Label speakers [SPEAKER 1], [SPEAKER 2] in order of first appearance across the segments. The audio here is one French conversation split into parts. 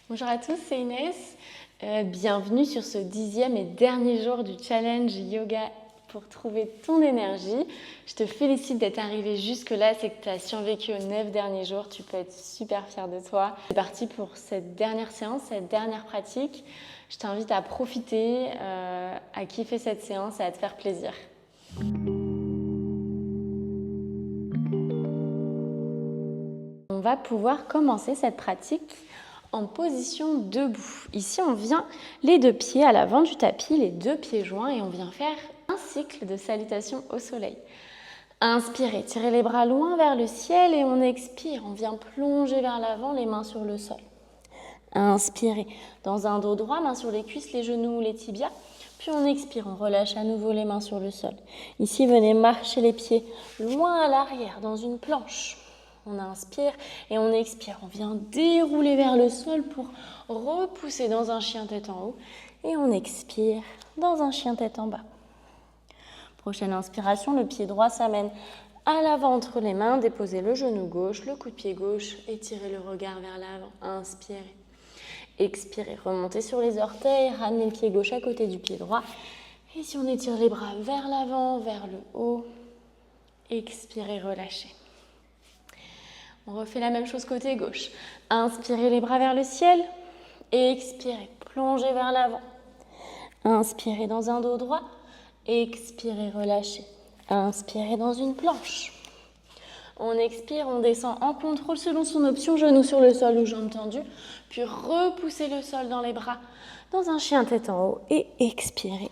[SPEAKER 1] Bonjour à tous, c'est Inès. Bienvenue sur ce 10e et dernier jour du challenge yoga pour trouver ton énergie. Je te félicite d'être arrivé jusque-là, c'est que tu as survécu aux 9 derniers jours. Tu peux être super fière de toi. C'est parti pour cette dernière séance, cette dernière pratique. Je t'invite à profiter, à kiffer cette séance et à te faire plaisir. On va pouvoir commencer cette pratique en position debout. Ici, on vient les deux pieds à l'avant du tapis, les deux pieds joints et on vient faire un cycle de salutation au soleil. Inspirez, tirez les bras loin vers le ciel et on expire. On vient plonger vers l'avant, les mains sur le sol. Inspirez, dans un dos droit, mains sur les cuisses, les genoux, les tibias. Puis on expire, on relâche à nouveau les mains sur le sol. Ici, venez marcher les pieds loin à l'arrière dans une planche. On inspire et on expire. On vient dérouler vers le sol pour repousser dans un chien tête en haut. Et on expire dans un chien tête en bas. Prochaine inspiration, le pied droit s'amène à l'avant entre les mains. Déposez le genou gauche, le coup de pied gauche. Étirez le regard vers l'avant. Inspirez. Expirez. Remontez sur les orteils. Ramenez le pied gauche à côté du pied droit. Et si on étire les bras vers l'avant, vers le haut. Expirez, relâchez. On refait la même chose côté gauche. Inspirez les bras vers le ciel. Et expirez, plongez vers l'avant. Inspirez dans un dos droit. Expirez, relâchez. Inspirez dans une planche. On expire, on descend en contrôle selon son option, genoux sur le sol ou jambes tendues. Puis repoussez le sol dans les bras, dans un chien tête en haut. Et expirez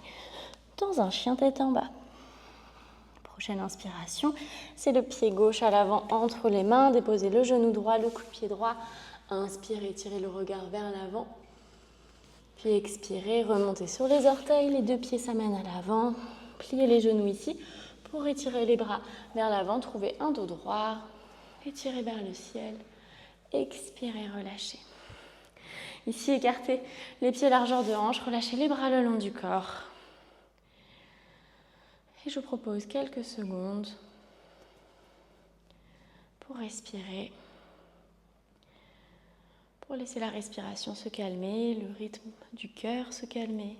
[SPEAKER 1] dans un chien tête en bas. Prochaine inspiration, c'est le pied gauche à l'avant entre les mains. Déposez le genou droit, le coup de pied droit. Inspirez, tirez le regard vers l'avant. Puis expirez, remontez sur les orteils. Les deux pieds s'amènent à l'avant. Pliez les genoux ici pour étirer les bras vers l'avant. Trouvez un dos droit. Étirez vers le ciel. Expirez, relâchez. Ici, écartez les pieds largeur de hanche. Relâchez les bras le long du corps. Et je vous propose quelques secondes pour respirer, pour laisser la respiration se calmer, le rythme du cœur se calmer.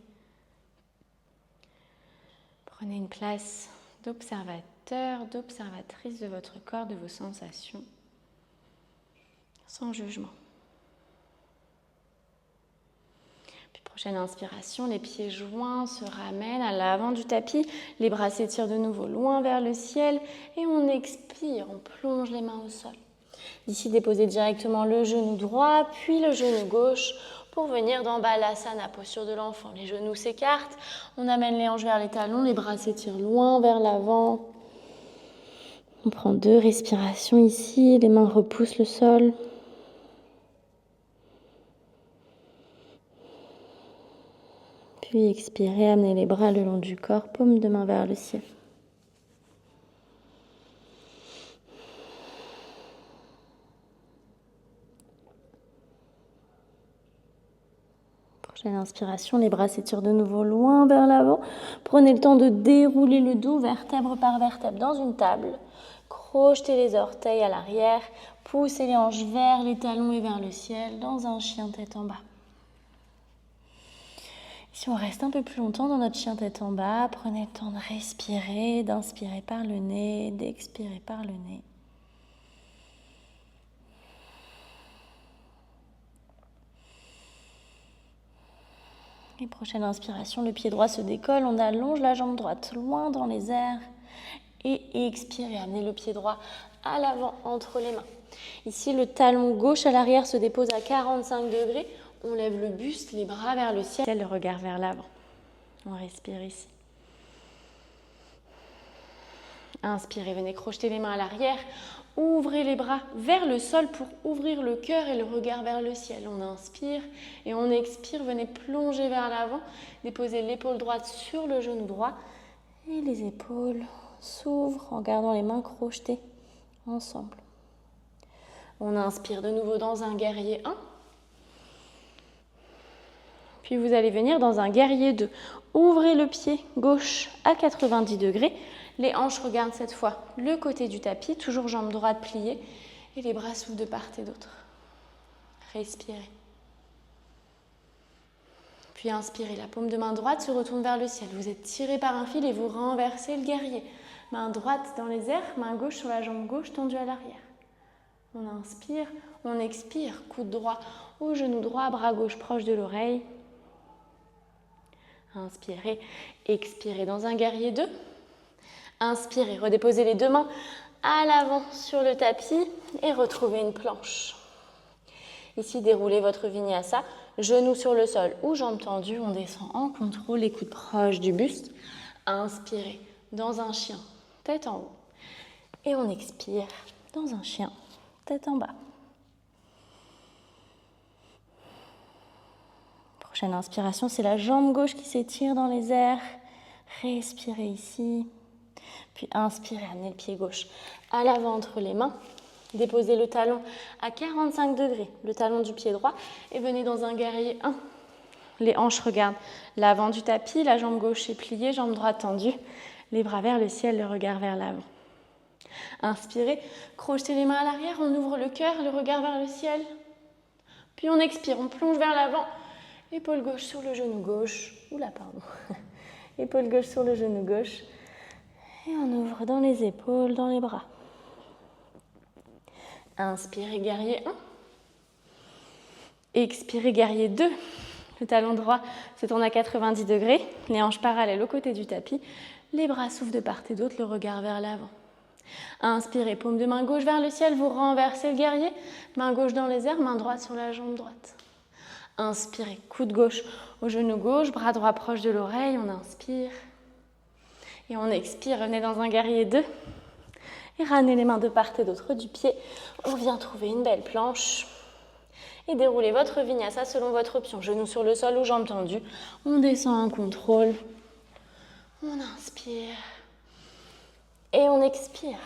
[SPEAKER 1] Prenez une place d'observateur, d'observatrice de votre corps, de vos sensations, sans jugement. Prochaine inspiration, les pieds joints se ramènent à l'avant du tapis. Les bras s'étirent de nouveau loin vers le ciel. Et on expire, on plonge les mains au sol. D'ici, déposez directement le genou droit, puis le genou gauche pour venir dans Balasana, posture de l'enfant. Les genoux s'écartent, on amène les hanches vers les talons, les bras s'étirent loin vers l'avant. On prend 2 respirations ici, les mains repoussent le sol. Puis expirez, amenez les bras le long du corps, paume de main vers le ciel. Prochaine inspiration, les bras s'étirent de nouveau loin vers l'avant. Prenez le temps de dérouler le dos vertèbre par vertèbre dans une table. Crochetez les orteils à l'arrière, poussez les hanches vers les talons et vers le ciel dans un chien tête en bas. Si on reste un peu plus longtemps dans notre chien tête en bas, prenez le temps de respirer, d'inspirer par le nez, d'expirer par le nez. Et prochaine inspiration, le pied droit se décolle, on allonge la jambe droite loin dans les airs. Et expirez, amenez le pied droit à l'avant entre les mains. Ici, le talon gauche à l'arrière se dépose à 45 degrés. On lève le buste, les bras vers le ciel, le regard vers l'avant. On respire ici. Inspirez, venez crocheter les mains à l'arrière. Ouvrez les bras vers le sol pour ouvrir le cœur et le regard vers le ciel. On inspire et on expire. Venez plonger vers l'avant. Déposez l'épaule droite sur le genou droit. Et les épaules s'ouvrent en gardant les mains crochetées ensemble. On inspire de nouveau dans un guerrier 1. Puis vous allez venir dans un guerrier 2. Ouvrez le pied gauche à 90 degrés. Les hanches regardent cette fois le côté du tapis, toujours jambes droites pliées. Et les bras s'ouvrent de part et d'autre. Respirez. Puis inspirez, la paume de main droite se retourne vers le ciel. Vous êtes tiré par un fil et vous renversez le guerrier. Main droite dans les airs, main gauche sur la jambe gauche tendue à l'arrière. On inspire, on expire, coude droit au genou droit, bras gauche proche de l'oreille. Inspirez, expirez dans un guerrier 2. Inspirez, redéposez les deux mains à l'avant sur le tapis et retrouvez une planche. Ici, déroulez votre vinyasa, genoux sur le sol ou jambes tendues. On descend en contrôle, les coudes proches du buste. Inspirez dans un chien, tête en haut. Et on expire dans un chien, tête en bas. Prochaine inspiration, c'est la jambe gauche qui s'étire dans les airs. Respirez ici. Puis inspirez, amenez le pied gauche à l'avant entre les mains. Déposez le talon à 45 degrés, le talon du pied droit, et venez dans un guerrier 1. Les hanches regardent l'avant du tapis, la jambe gauche est pliée, jambe droite tendue, les bras vers le ciel, le regard vers l'avant. Inspirez, crochetez les mains à l'arrière, on ouvre le cœur, le regard vers le ciel. Puis on expire, on plonge vers l'avant, épaule gauche sur le genou gauche, épaule gauche sur le genou gauche, et on ouvre dans les épaules, dans les bras. Inspirez, guerrier 1. Expirez, guerrier 2. Le talon droit se tourne à 90 degrés, les hanches parallèles aux côtés du tapis, les bras s'ouvrent de part et d'autre, le regard vers l'avant. Inspirez, paume de main gauche vers le ciel, vous renversez le guerrier, main gauche dans les airs, main droite sur la jambe droite. Inspirez, coude gauche au genou gauche, bras droit proche de l'oreille, on inspire. Et on expire, revenez dans un guerrier 2. Et ramenez les mains de part et d'autre du pied. On vient trouver une belle planche. Et déroulez votre vinyasa selon votre option. Genoux sur le sol ou jambes tendues. On descend en contrôle. On inspire. Et on expire.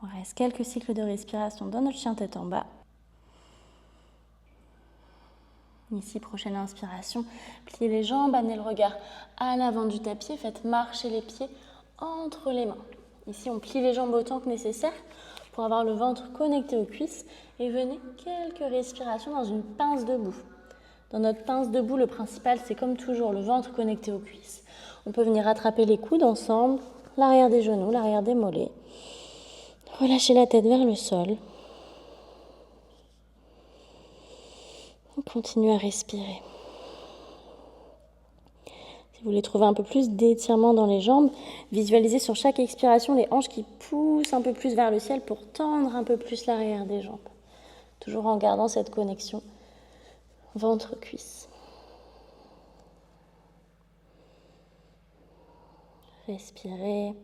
[SPEAKER 1] On reste quelques cycles de respiration dans notre chien tête en bas. Ici, prochaine inspiration, pliez les jambes, amenez le regard à l'avant du tapis, faites marcher les pieds entre les mains. Ici, on plie les jambes autant que nécessaire pour avoir le ventre connecté aux cuisses et venez quelques respirations dans une pince debout. Dans notre pince debout, le principal, c'est comme toujours le ventre connecté aux cuisses. On peut venir attraper les coudes ensemble, l'arrière des genoux, l'arrière des mollets. Relâchez la tête vers le sol. Continuez à respirer. Si vous voulez trouver un peu plus d'étirement dans les jambes, visualisez sur chaque expiration les hanches qui poussent un peu plus vers le ciel pour tendre un peu plus l'arrière des jambes. Toujours en gardant cette connexion ventre-cuisse. Respirez,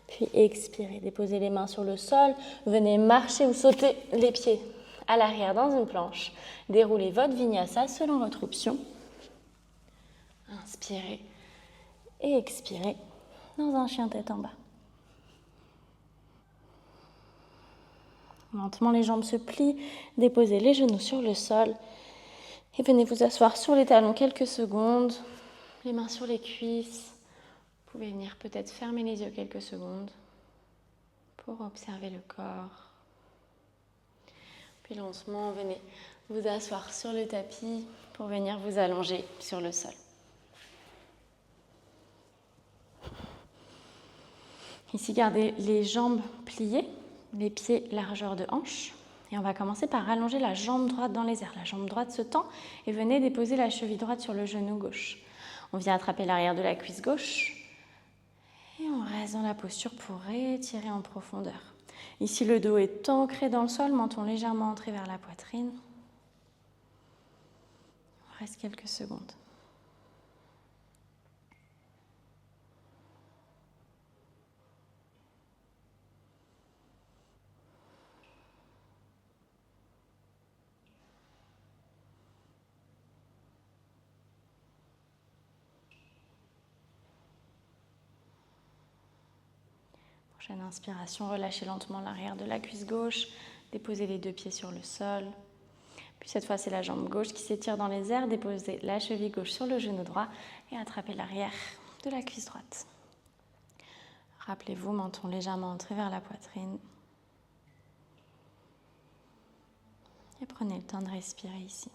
[SPEAKER 1] puis expirez. Déposez les mains sur le sol. Venez marcher ou sauter les pieds à l'arrière dans une planche. Déroulez votre vinyasa selon votre option. Inspirez et expirez dans un chien tête en bas. Lentement, les jambes se plient. Déposez les genoux sur le sol. Et venez vous asseoir sur les talons quelques secondes. Les mains sur les cuisses. Vous pouvez venir peut-être fermer les yeux quelques secondes pour observer le corps. Puis lentement, venez vous asseoir sur le tapis pour venir vous allonger sur le sol. Ici, gardez les jambes pliées, les pieds largeur de hanche. Et on va commencer par allonger la jambe droite dans les airs. La jambe droite se tend et venez déposer la cheville droite sur le genou gauche. On vient attraper l'arrière de la cuisse gauche. Et on reste dans la posture pour étirer en profondeur. Ici, le dos est ancré dans le sol, menton légèrement entré vers la poitrine. On reste quelques secondes. Prochaine inspiration, relâchez lentement l'arrière de la cuisse gauche, déposez les deux pieds sur le sol. Puis cette fois, c'est la jambe gauche qui s'étire dans les airs, déposez la cheville gauche sur le genou droit et attrapez l'arrière de la cuisse droite. Rappelez-vous, menton légèrement entré vers la poitrine. Et prenez le temps de respirer ici.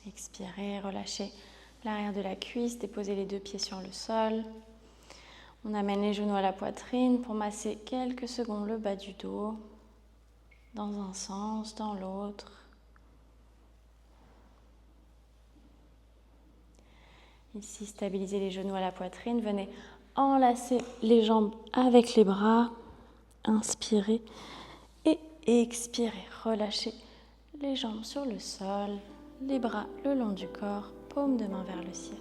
[SPEAKER 1] Expirez, relâchez l'arrière de la cuisse, déposez les 2 pieds sur le sol. On amène les genoux à la poitrine pour masser quelques secondes le bas du dos, dans un sens, dans l'autre. Ici, stabilisez les genoux à la poitrine. Venez enlacer les jambes avec les bras. Inspirez et expirez. Relâchez les jambes sur le sol, les bras le long du corps, paume de main vers le ciel.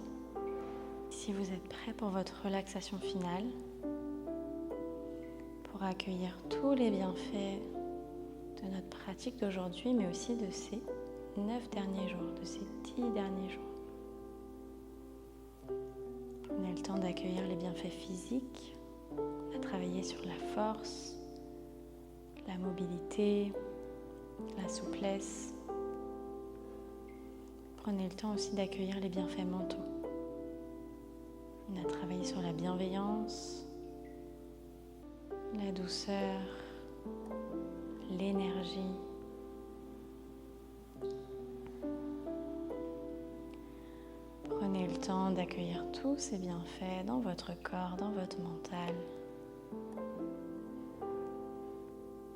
[SPEAKER 1] Si vous êtes prêt pour votre relaxation finale, pour accueillir tous les bienfaits de notre pratique d'aujourd'hui, mais aussi de ces 9 derniers jours, de ces 10 derniers jours. Prenez le temps d'accueillir les bienfaits physiques, à travailler sur la force, la mobilité, la souplesse. Prenez le temps aussi d'accueillir les bienfaits mentaux. On a travaillé sur la bienveillance, la douceur, l'énergie. Prenez le temps d'accueillir tous ces bienfaits dans votre corps, dans votre mental.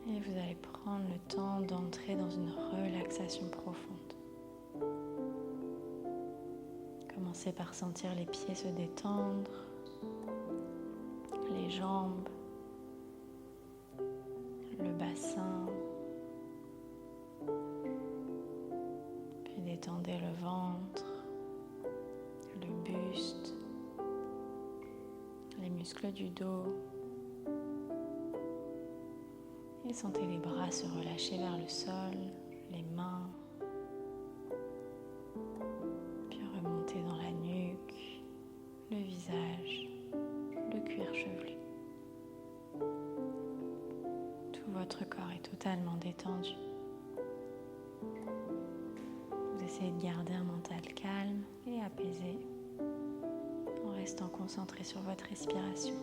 [SPEAKER 1] Et vous allez prendre le temps d'entrer dans une relaxation profonde. Commencez par sentir les pieds se détendre, les jambes, le bassin, puis détendez le ventre, le buste, les muscles du dos. Et sentez les bras se relâcher vers le sol, les mains, puis remonter dans la nuque, le visage, le cuir chevelu. Tout votre corps est totalement détendu. Vous essayez de garder un mental calme et apaisé en restant concentré sur votre respiration.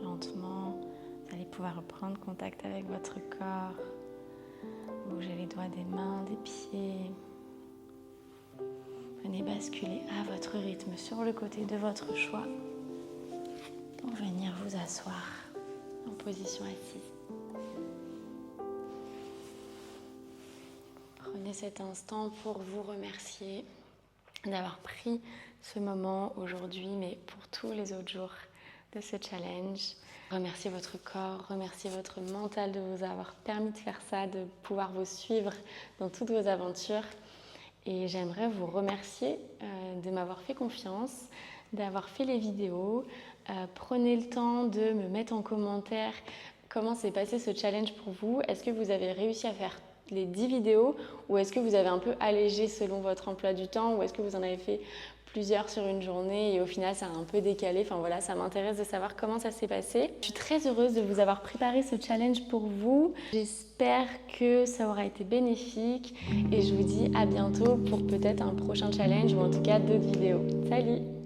[SPEAKER 1] Lentement, vous allez pouvoir reprendre contact avec votre corps. Bougez les doigts des mains, des pieds. Venez basculer à votre rythme sur le côté de votre choix pour venir vous asseoir en position assise. Prenez cet instant pour vous remercier d'avoir pris ce moment aujourd'hui, mais pour tous les autres jours de ce challenge. Remerciez votre corps, remerciez votre mental de vous avoir permis de faire ça, de pouvoir vous suivre dans toutes vos aventures. Et j'aimerais vous remercier de m'avoir fait confiance, d'avoir fait les vidéos. Prenez le temps de me mettre en commentaire comment s'est passé ce challenge pour vous. Est-ce que vous avez réussi à faire les 10 vidéos ou est-ce que vous avez un peu allégé selon votre emploi du temps ou est-ce que vous en avez fait plusieurs sur une journée et au final ça a un peu décalé. Enfin voilà, ça m'intéresse de savoir comment ça s'est passé. Je suis très heureuse de vous avoir préparé ce challenge pour vous. J'espère que ça aura été bénéfique et je vous dis à bientôt pour peut-être un prochain challenge ou en tout cas d'autres vidéos. Salut!